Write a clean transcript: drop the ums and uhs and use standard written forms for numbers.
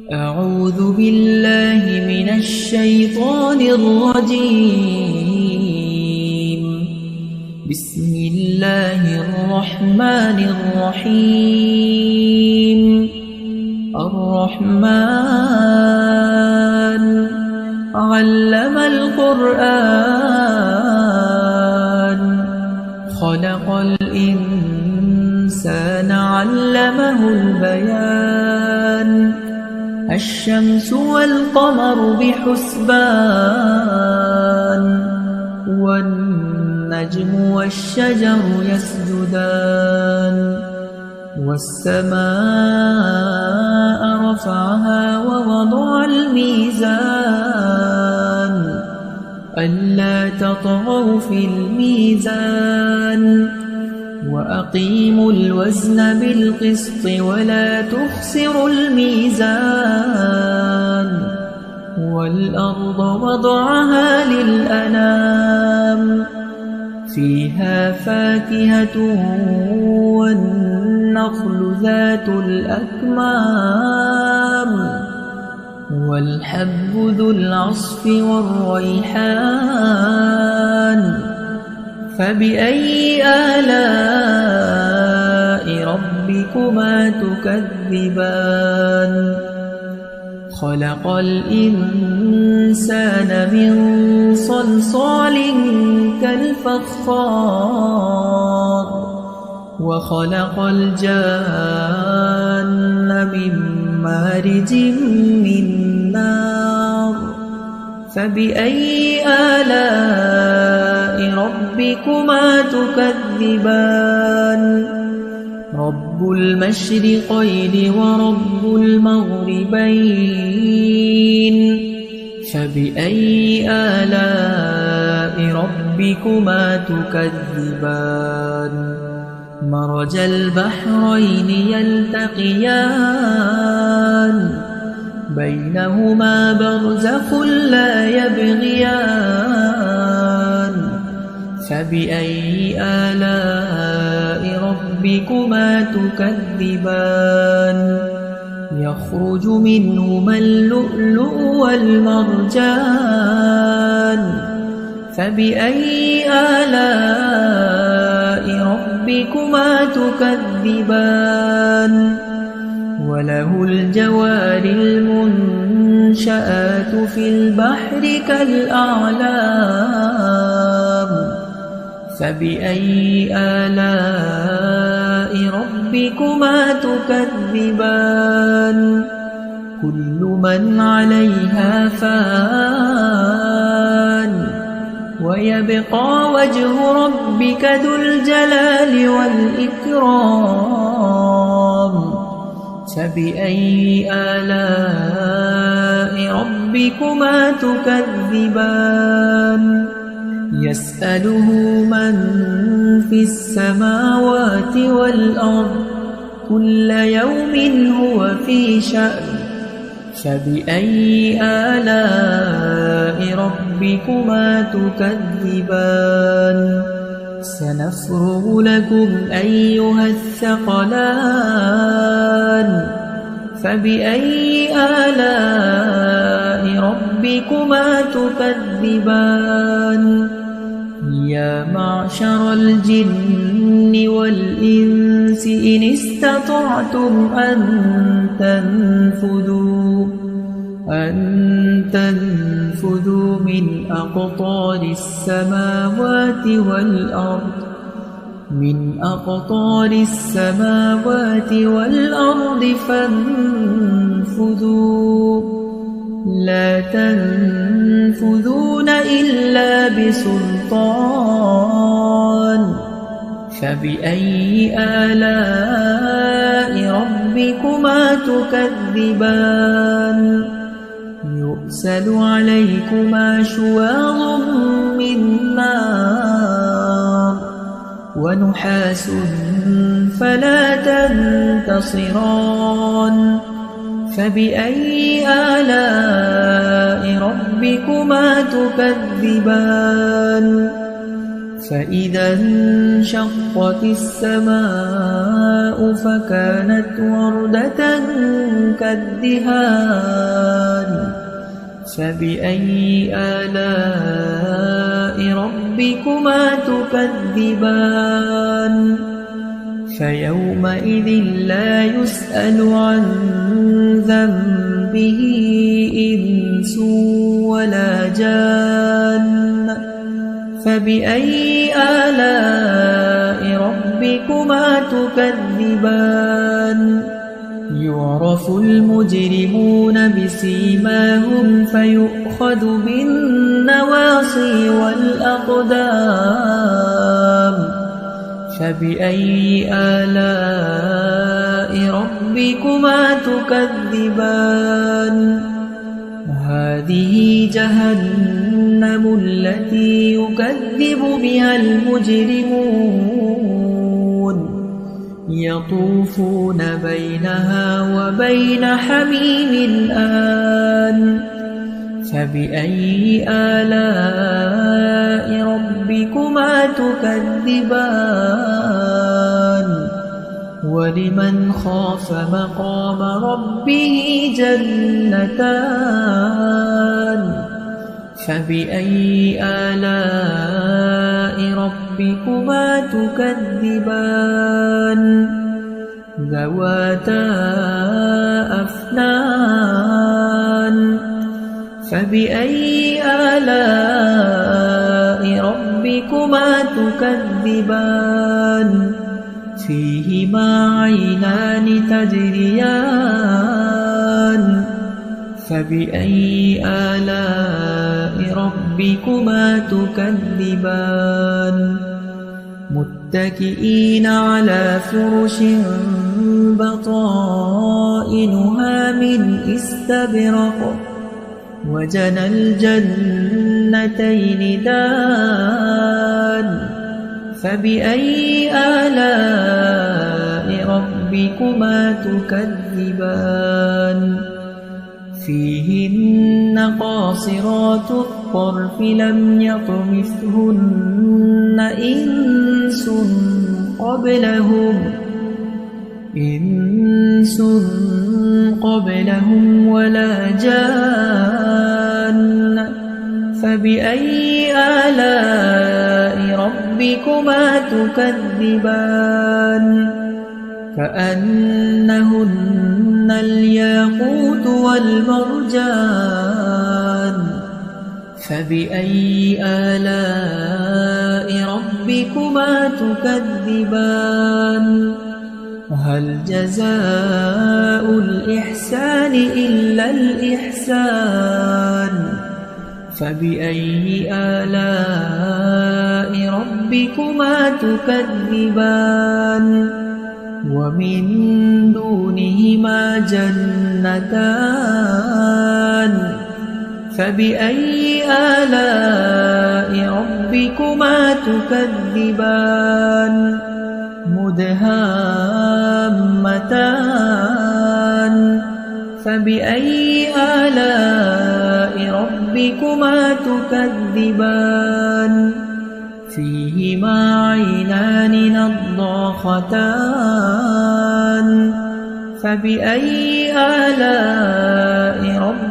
أعوذ بالله من الشيطان الرجيم. بسم الله الرحمن الرحيم. الرحمن علم القرآن خلق الإنسان علمه البيان الشمس والقمر بحسبان والنجم والشجر يسجدان والسماء رفعها ووضع الميزان ألا تطغوا في الميزان وأقيموا الوزن بالقسط ولا تخسروا الميزان والأرض وضعها للأنام فيها فاكهة والنخل ذات الأكمام والحب ذو العصف والريحان فبأي آلاء ربكما تكذبان خلق الإنسان من صلصال كالفخار وخلق الجان من مارج من نار فبأي آلاء ربكما تكذبان رب المشرقين ورب المغربين فبأي آلاء ربكما تكذبان مرج البحرين يلتقيان بينهما برزخ لا يبغيان فبأي آلاء ربكما تكذبان يخرج منهما اللؤلؤ والمرجان فبأي آلاء ربكما تكذبان وله الجوار المنشآت في البحر كالأعلام فبأي آلاء ربكما تكذبان كل من عليها فان ويبقى وجه ربك ذو الجلال والإكرام فبأي آلاء ربكما تكذبان يسأله من في السماوات والأرض كل يوم هو في شأن فبأي آلاء ربكما تكذبان سنفرغ لكم أيها الثقلان فبأي آلاء ربكما تكذبان يا معشر الجن والإنس إن استطعتم أن تنفذوا من أقطار السماوات والأرض فانفذوا لا تنفذون إلا بسلطان فبأي آلاء ربكما تكذبان يرسل عليكما شواظ من نار ونحاس فلا تنتصران فبأي آلاء ربكما تكذبان فإذا انشقت السماء فكانت وردة كالدهان فبأي آلاء ربكما تكذبان فيومئذ لا يسأل عن ذنبه إنس ولا جان فبأي آلاء ربكما تكذبان يعرف المجرمون بسيماهم فيؤخذ بالنواصي والأقدام فبأي آلاء ربكما تكذبان هذه جهنم التي يكذب بها المجرمون يطوفون بينها وبين حميم آن فبأي آلاء ربكما تكذبان ولمن خاف مقام ربه جنتان فبأي آلاء ربكما تكذبان ذواتا أفنان فبأي آلاء ربكما تكذبان فيهما عينان تجريان فبأي آلاء ربكما تكذبان متكئين على فرش بطائنها من استبرق وجنى الجنتين دان فبأي آلاء ربكما تكذبان فيهن قاصرات الطرف لم يطمثهن إنس قبلهم ولا جان فبأي آلاء ربكما تكذبان كأنهن الياقوت والمرجان فبأي آلاء ربكما تكذبان هل جزاء الإحسان إلا الإحسان فبأي آلاء ربكما تكذبان ومن دونهما جنتان فبأي آلاء ربكما تكذبان مدهامتان فبأي آلاء ربكما تكذبان فيهما عينان نضاختان فبأي آلاء ربكما